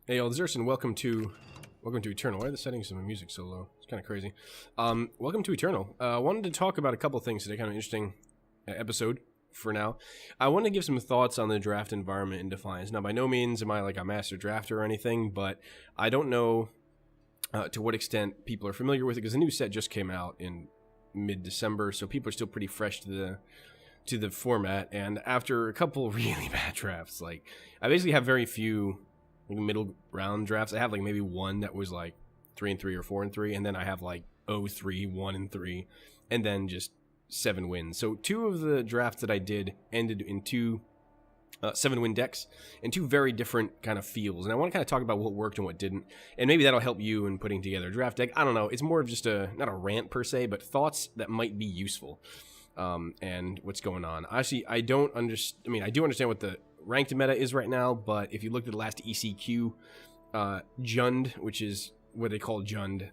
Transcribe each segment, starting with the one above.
Hey, yo, Zerson, welcome to Eternal. Why are the settings of my music so low? It's kind of crazy. Welcome to Eternal. I wanted to talk about a couple things today, kind of interesting episode for now. I want to give some thoughts on the draft environment in Defiance. Now, by no means am I like a master drafter or anything, but I don't know to what extent people are familiar with it, because the new set just came out in mid-December, so people are still pretty fresh to the format. And after a couple really bad drafts, like I basically have very few middle round drafts. I have like maybe one that was like 3-3 or 4-3, and then I have like 0-3, 1-3, and then just 7 wins. So 2 of the drafts that I did ended in 2 7-win decks and 2 very different kind of feels. And I want to kind of talk about what worked and what didn't, and maybe that'll help you in putting together a draft deck. I don't know. It's more of just not a rant per se, but thoughts that might be useful. And what's going on. Actually, I don't understand. I mean, I do understand what the ranked meta is right now, but if you look at the last ECQ, Jund, which is what they call Jund,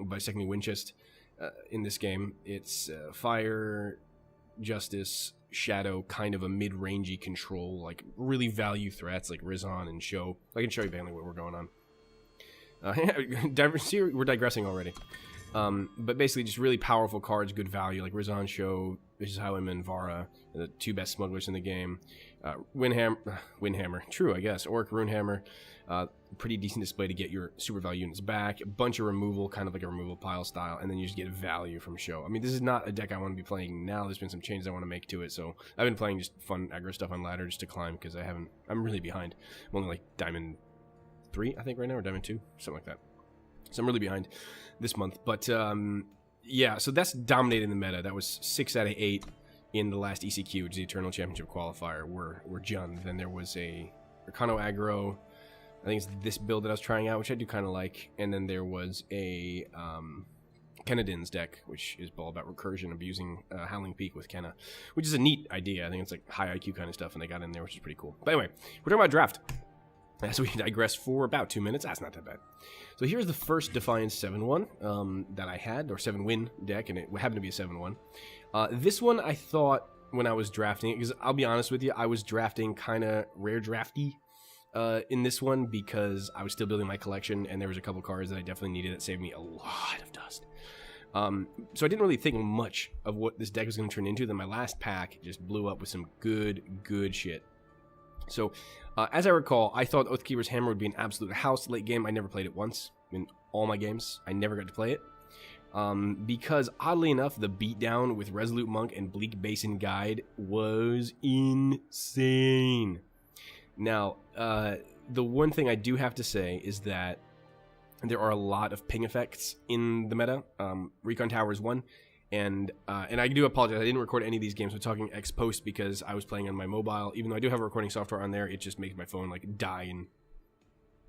by secondly Winchest, in this game, it's Fire, Justice, Shadow, kind of a mid-rangey control, like really value threats like Rizon and Show. I can show you mainly what we're going on. We're digressing already. But basically just really powerful cards, good value, like Rizon, Show, Vishishailim, and Vara, the 2 best smugglers in the game. Windhammer, true, I guess. Orc, Runehammer, pretty decent display to get your super value units back. A bunch of removal, kind of like a removal pile style, and then you just get value from Show. I mean, this is not a deck I want to be playing now. There's been some changes I want to make to it, so I've been playing just fun aggro stuff on ladder just to climb, because I'm really behind. I'm only like Diamond 3, I think, right now, or Diamond 2, something like that. So I'm really behind this month. But, yeah, so that's dominating the meta. That was 6 out of 8 in the last ECQ, which is the Eternal Championship Qualifier, were Jund. Then there was a Arcano Aggro. I think it's this build that I was trying out, which I do kind of like. And then there was a Kenadin's deck, which is all about recursion, abusing Howling Peak with Kenna, which is a neat idea. I think it's like high IQ kind of stuff, and they got in there, which is pretty cool. But anyway, we're talking about draft. So we digress for about 2 minutes. That's not that bad. So here's the first Defiance 7-1 that I had, or 7-win deck, and it happened to be a 7-1. This one I thought when I was drafting it, because I'll be honest with you, I was drafting kind of rare drafty in this one, because I was still building my collection, and there was a couple cards that I definitely needed that saved me a lot of dust. So I didn't really think much of what this deck was going to turn into. Then my last pack just blew up with some good shit. So, as I recall, I thought Oathkeeper's Hammer would be an absolute house late game. I never played it once in all my games. I never got to play it. Because, oddly enough, the beatdown with Resolute Monk and Bleak Basin Guide was insane. Now, the one thing I do have to say is that there are a lot of ping effects in the meta. Recon Tower is one. And I do apologize, I didn't record any of these games. We're talking ex post because I was playing on my mobile. Even though I do have a recording software on there, it just makes my phone like die in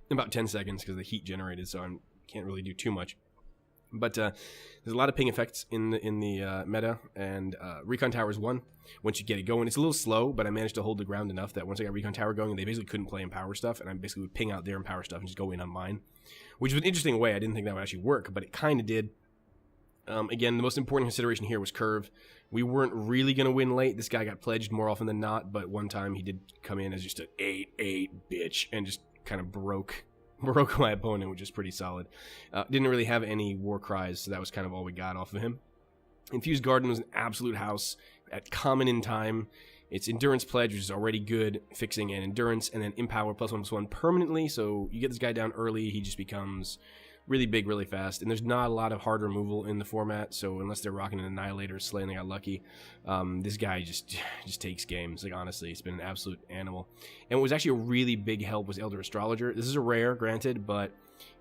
about 10 seconds because of the heat generated, so I can't really do too much. But there's a lot of ping effects in the meta, and Recon Tower is one. Once you get it going, it's a little slow, but I managed to hold the ground enough that once I got Recon Tower going, they basically couldn't play Empower stuff, and I basically would ping out their Empower stuff and just go in on mine, which was an interesting way. I didn't think that would actually work, but it kind of did. Again, the most important consideration here was curve. We weren't really going to win late. This guy got pledged more often than not, but one time he did come in as just an 8-8 bitch and just kind of broke my opponent, which is pretty solid. Didn't really have any war cries, so that was kind of all we got off of him. Infused Garden was an absolute house at common in time. It's Endurance Pledge, which is already good, fixing and Endurance, and then Empower +1/+1 permanently, so you get this guy down early, he just becomes really big, really fast, and there's not a lot of hard removal in the format, so unless they're rocking an Annihilator or Slay and they got lucky, this guy just takes games. Like, honestly, it's been an absolute animal. And what was actually a really big help was Elder Astrologer. This is a rare, granted, but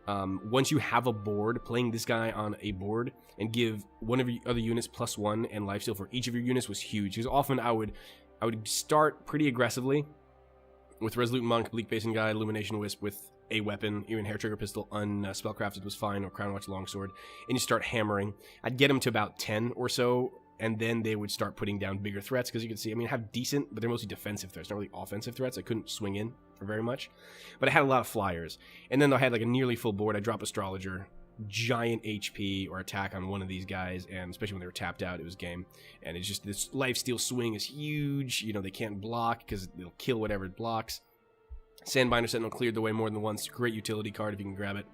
once you have a board, playing this guy on a board and give one of your other units +1 and lifesteal for each of your units was huge, because often I would start pretty aggressively with Resolute Monk, Bleak Basin Guide, Illumination Wisp with a weapon, even Hair Trigger Pistol, unspellcrafted was fine, or Crown Watch Longsword, and you start hammering. I'd get them to about 10 or so, and then they would start putting down bigger threats, because you can see, I mean, I have decent, but they're mostly defensive threats, not really offensive threats. I couldn't swing in for very much, but I had a lot of flyers. And then I had like a nearly full board. I drop Astrologer, giant HP or attack on one of these guys, and especially when they were tapped out, it was game. And it's just, this lifesteal swing is huge. You know, they can't block because they'll kill whatever it blocks. Sandbinder Sentinel cleared the way more than once. Great utility card if you can grab it.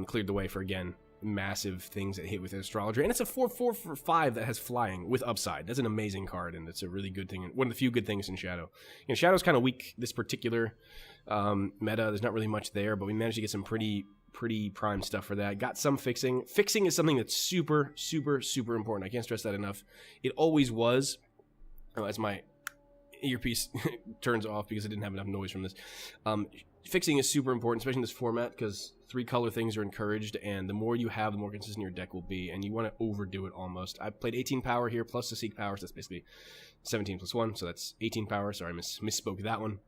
Cleared the way for, again, massive things that hit with Astrologer. And it's a 4/4 for 5 that has flying with upside. That's an amazing card, and it's a really good thing. One of the few good things in Shadow. Shadow's kind of weak this particular meta. There's not really much there, but we managed to get some pretty prime stuff for that. Got some fixing. Fixing is something that's super, super, super important. I can't stress that enough. It always was. Oh, as my earpiece turns off because I didn't have enough noise from this. Fixing is super important, especially in this format, because 3-color things are encouraged, and the more you have, the more consistent your deck will be, and you want to overdo it almost. I played 18 power here, plus the Seek power, so that's basically 17 plus 1, so that's 18 power. Sorry, I misspoke that one.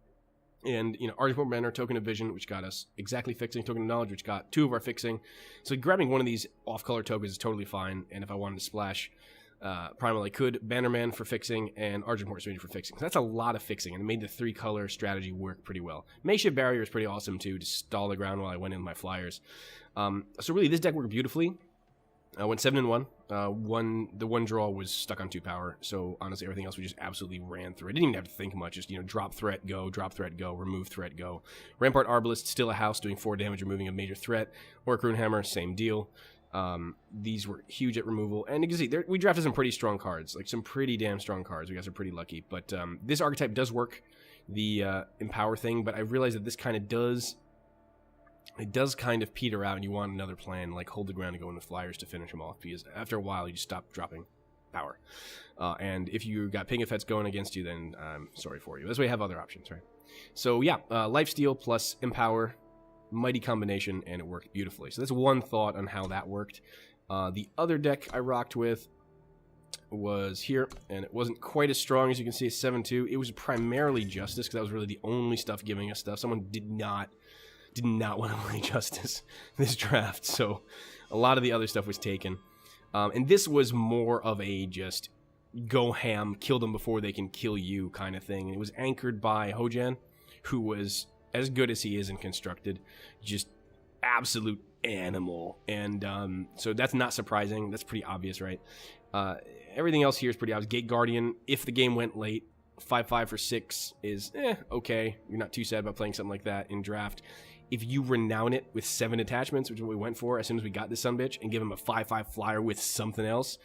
And, Argent Banner, Token of Vision, which got us exactly fixing, Token of Knowledge, which got 2 of our fixing. So grabbing one of these off-color tokens is totally fine, and if I wanted to splash Primal, I could. Bannerman for fixing, and Argent Port Stranger for fixing. So that's a lot of fixing, and it made the 3-color strategy work pretty well. Makeshift Barrier is pretty awesome, too, to stall the ground while I went in with my flyers. So really, this deck worked beautifully. I went 7-1. The one draw was stuck on 2 power, so honestly, everything else we just absolutely ran through. I didn't even have to think much. Just, drop threat, go, remove threat, go. Rampart Arbalist, still a house, doing 4 damage, removing a major threat. Orc Runehammer, same deal. These were huge at removal, and you can see we drafted some pretty strong cards, like some pretty damn strong cards. We guys are pretty lucky, but this archetype does work, the empower thing, but I realized that this kind of does kind of peter out, and you want another plan, like hold the ground and go in with flyers to finish them off, because after a while you just stop dropping power, and if you got ping effects going against you, then I'm sorry for you. That's why you have other options, right? So yeah, lifesteal plus empower, mighty combination, and it worked beautifully. So that's one thought on how that worked. The other deck I rocked with was here, and it wasn't quite as strong as you can see. 7-2. It was primarily Justice, because that was really the only stuff giving us stuff. Someone did not want to play Justice this draft, so a lot of the other stuff was taken. And this was more of a just go ham, kill them before they can kill you kind of thing. And it was anchored by Hojan, who was as good as he is in constructed, just absolute animal. And so that's not surprising. That's pretty obvious, right? Everything else here is pretty obvious. Gate Guardian, if the game went late, 5/5 for 6 is okay. You're not too sad about playing something like that in draft. If you renown it with 7 attachments, which is what we went for as soon as we got this sumbitch, and give him a 5/5 flyer with something else,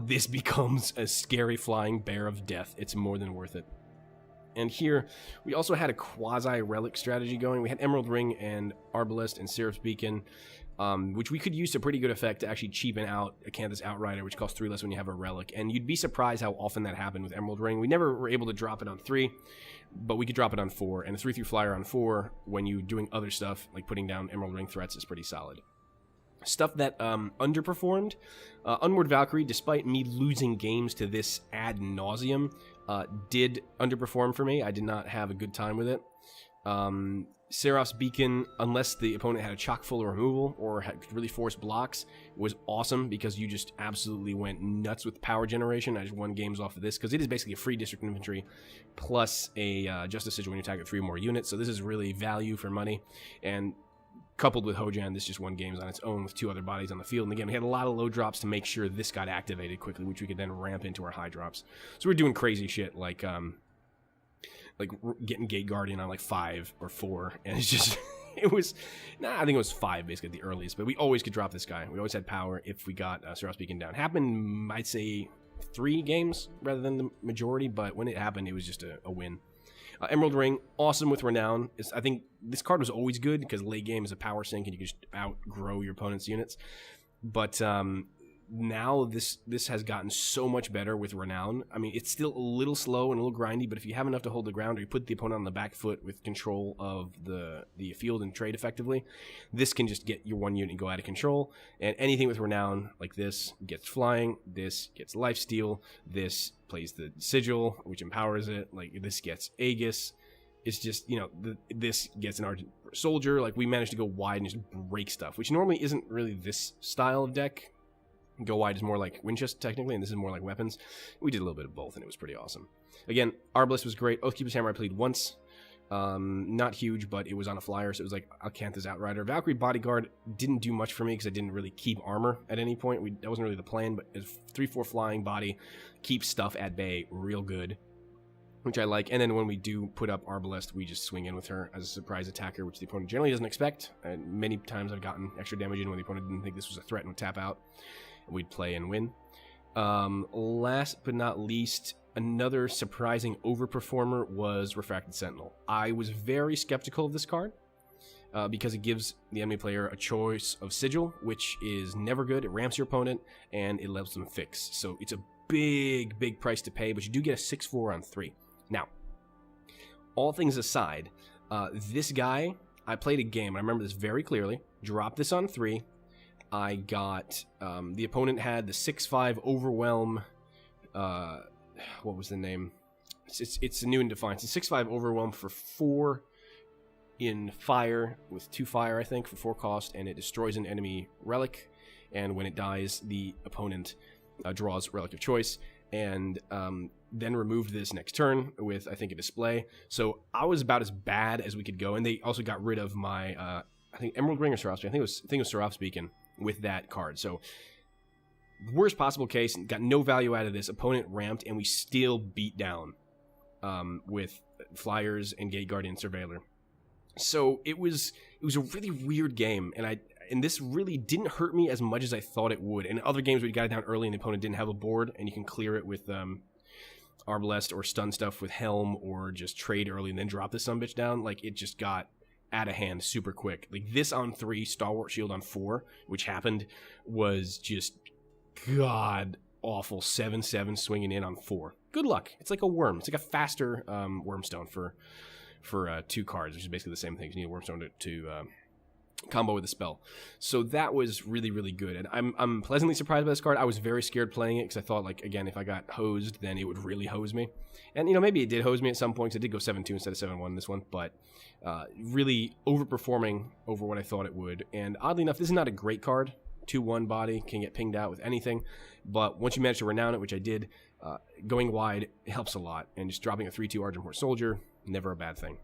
this becomes a scary flying bear of death. It's more than worth it. And here, we also had a quasi-relic strategy going. We had Emerald Ring and Arbalest and Seraph's Beacon, which we could use to pretty good effect to actually cheapen out Acanthus Outrider, which costs 3 less when you have a relic. And you'd be surprised how often that happened with Emerald Ring. We never were able to drop it on 3, but we could drop it on 4. And a 3/3 flyer on 4, when you're doing other stuff, like putting down Emerald Ring threats, is pretty solid. Stuff that underperformed, Unmoored Valkyrie, despite me losing games to this ad nauseum, did underperform for me. I did not have a good time with it. Seraph's Beacon, unless the opponent had a chock full of removal or had really forced blocks, was awesome because you just absolutely went nuts with power generation. I just won games off of this because it is basically a free district infantry plus a Justice Sigil when you attack with 3 more units. So this is really value for money. And coupled with Hojan, this just won games on its own with 2 other bodies on the field. And again, we had a lot of low drops to make sure this got activated quickly, which we could then ramp into our high drops. So we're doing crazy shit like getting Gate Guardian on like 5 or 4, and it's just I think it was 5 basically at the earliest, but we always could drop this guy. We always had power if we got Seraph's Beacon down. Happened, I'd say 3 games rather than the majority, but when it happened, it was just a win. Emerald Ring, awesome with Renown. I think this card was always good because late game is a power sink and you can just outgrow your opponent's units. But now this has gotten so much better with Renown. I mean, it's still a little slow and a little grindy, but if you have enough to hold the ground or you put the opponent on the back foot with control of the field and trade effectively, this can just get your one unit and go out of control. And anything with Renown like this gets flying, this gets lifesteal, this plays the Sigil, which empowers it, like this gets Aegis. It's just, this gets an Argent Soldier. Like, we managed to go wide and just break stuff, which normally isn't really this style of deck. Go wide is more like Winchester, technically, and this is more like weapons. We did a little bit of both, and it was pretty awesome. Again, Arbalest was great. Oathkeeper's Hammer I played once. Not huge, but it was on a flyer, so it was like Acanthus Outrider. Valkyrie Bodyguard didn't do much for me because I didn't really keep armor at any point. That wasn't really the plan, but 3/4 flying body keeps stuff at bay real good. which I like. And then when we do put up Arbalest, we just swing in with her as a surprise attacker, which the opponent generally doesn't expect. And many times I've gotten extra damage in when the opponent didn't think this was a threat and would tap out. We'd play and win. Last but not least, another surprising overperformer was Refracted Sentinel. I was very skeptical of this card because it gives the enemy player a choice of Sigil, which is never good. It ramps your opponent, and it lets them fix. So it's a big, big price to pay, but you do get a 6/4 on 3. Now, all things aside, this guy, I played a game, and I remember this very clearly, dropped this on 3. I got, the opponent had the 6/5 Overwhelm, what was the name? It's new in Defiance. It's 6/5 Overwhelm for 4 in fire, with 2 fire, I think, for 4 cost, and it destroys an enemy relic, and when it dies, the opponent draws Relic of Choice, and then removed this next turn with, I think, a display. So I was about as bad as we could go, and they also got rid of my, I think, Emerald Ring or Seraph Beacon. I think it was Seraph Beacon with that card. So worst possible case, got no value out of this. Opponent ramped, and we still beat down with Flyers and Gate Guardian Surveiller. So it was a really weird game, and this really didn't hurt me as much as I thought it would. In other games where you got it down early and the opponent didn't have a board, and you can clear it with Arbalest or stun stuff with Helm, or just trade early and then drop the sumbitch down, like, it just got out of hand super quick. Like, this on 3, Stalwart Shield on 4, which happened, was just god awful. 7/7 swinging in on 4. Good luck. It's like a worm. It's like a faster Wormstone for 2 cards, which is basically the same thing. You need a Wormstone to combo with a spell. So that was really, really good. And I'm pleasantly surprised by this card. I was very scared playing it because I thought, like, again, if I got hosed, then it would really hose me. And, maybe it did hose me at some points. It did go 7-2 instead of 7-1 in this one, but really overperforming over what I thought it would. And oddly enough, this is not a great card. 2/1 body, can get pinged out with anything. But once you manage to renown it, which I did, going wide helps a lot. And just dropping a 3/2 Argenport Soldier, never a bad thing.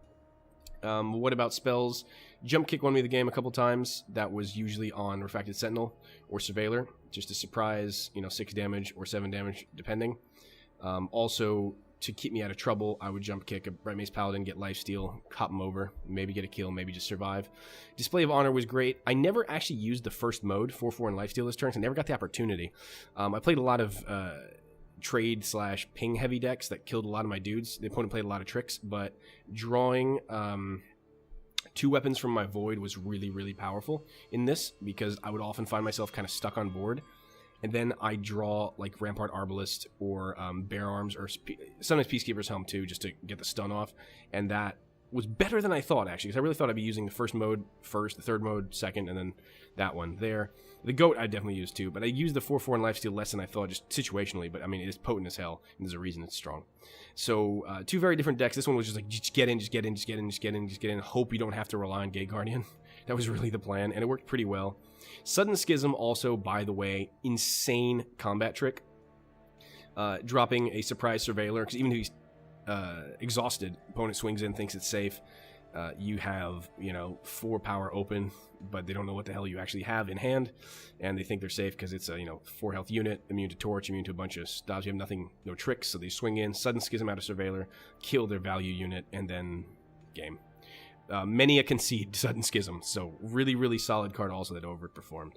What about spells? Jump Kick won me the game a couple times. That was usually on Refracted Sentinel or Surveiller, just a surprise, 6 damage or 7 damage, depending. Also, to keep me out of trouble, I would Jump Kick a Bright Mace Paladin, get lifesteal, hop him over, maybe get a kill, maybe just survive. Display of Honor was great. I never actually used the first mode, 4/4 and lifesteal this turn, so I never got the opportunity. I played a lot of trade/ping heavy decks that killed a lot of my dudes. The opponent played a lot of tricks, but drawing 2 weapons from my Void was really, really powerful in this, because I would often find myself kind of stuck on board, and then I draw like Rampart Arbalest or Bear Arms, or sometimes Peacekeeper's Helm too, just to get the stun off, and that was better than I thought, actually, because I really thought I'd be using the first mode first, the third mode second, and then that one there. The Goat I definitely used too, but I used the 4/4 and lifesteal less than I thought, just situationally, but I mean, it is potent as hell, and there's a reason it's strong. So, 2 very different decks. This one was just like, just get in, just get in, just get in, just get in, just get in, hope you don't have to rely on Gate Guardian. That was really the plan, and it worked pretty well. Sudden Schism also, by the way, insane combat trick. Dropping a surprise Surveiller, because even if he's exhausted, opponent swings in, thinks it's safe. You have, 4 power open, but they don't know what the hell you actually have in hand, and they think they're safe because it's a 4 health unit, immune to Torch, immune to a bunch of stuff. You have nothing, no tricks, so they swing in, Sudden Schism out of Surveiller, kill their value unit, and then game. Many a concede Sudden Schism, so really, really solid card also that overperformed.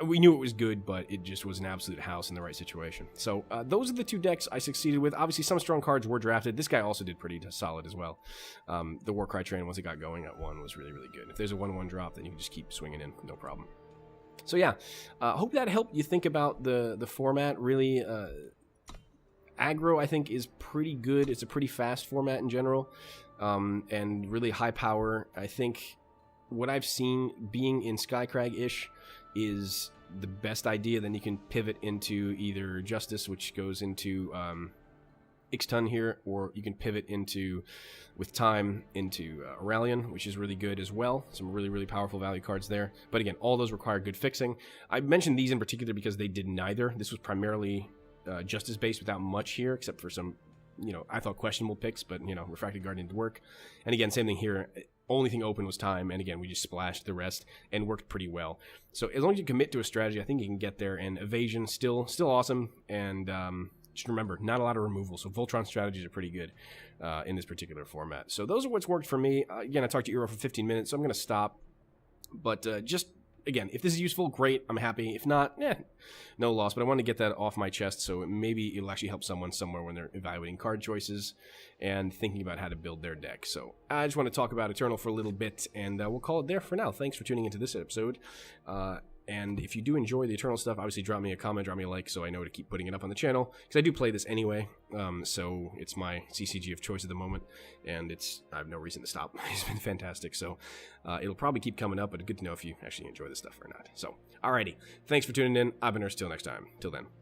We knew it was good, but it just was an absolute house in the right situation. So those are the 2 decks I succeeded with. Obviously, some strong cards were drafted. This guy also did pretty solid as well. The Warcry train, once it got going at 1, was really, really good. If there's a 1/1 drop, then you can just keep swinging in, no problem. So yeah, hope that helped you think about the format. Really, aggro, I think, is pretty good. It's a pretty fast format in general, and really high power. I think what I've seen being in Skycrag-ish is the best idea. Then you can pivot into either Justice, which goes into Ixtun here, or you can pivot into, with time, into Aurelion, which is really good as well. Some really, really powerful value cards there. But again, all those require good fixing. I mentioned these in particular because they did neither. This was primarily Justice-based without much here, except for some, I thought questionable picks, but, Refracted Guardian did work. And again, same thing here. Only thing open was time, and again, we just splashed the rest and worked pretty well. So as long as you commit to a strategy, I think you can get there. And Evasion, still awesome, and just remember, not a lot of removal, so Voltron strategies are pretty good in this particular format. So those are what's worked for me. Again, I talked to Eero for 15 minutes, so I'm going to stop. But just, again, if this is useful, great, I'm happy. If not, no loss. But I want to get that off my chest, so maybe it'll actually help someone somewhere when they're evaluating card choices and thinking about how to build their deck. So I just want to talk about Eternal for a little bit, and we'll call it there for now. Thanks for tuning into this episode. And if you do enjoy the Eternal stuff, obviously drop me a comment, drop me a like, so I know to keep putting it up on the channel, because I do play this anyway, so it's my CCG of choice at the moment, and I have no reason to stop. It's been fantastic, so it'll probably keep coming up, but good to know if you actually enjoy this stuff or not. So, alrighty, thanks for tuning in. I've been Nurse. Till next time. Till then.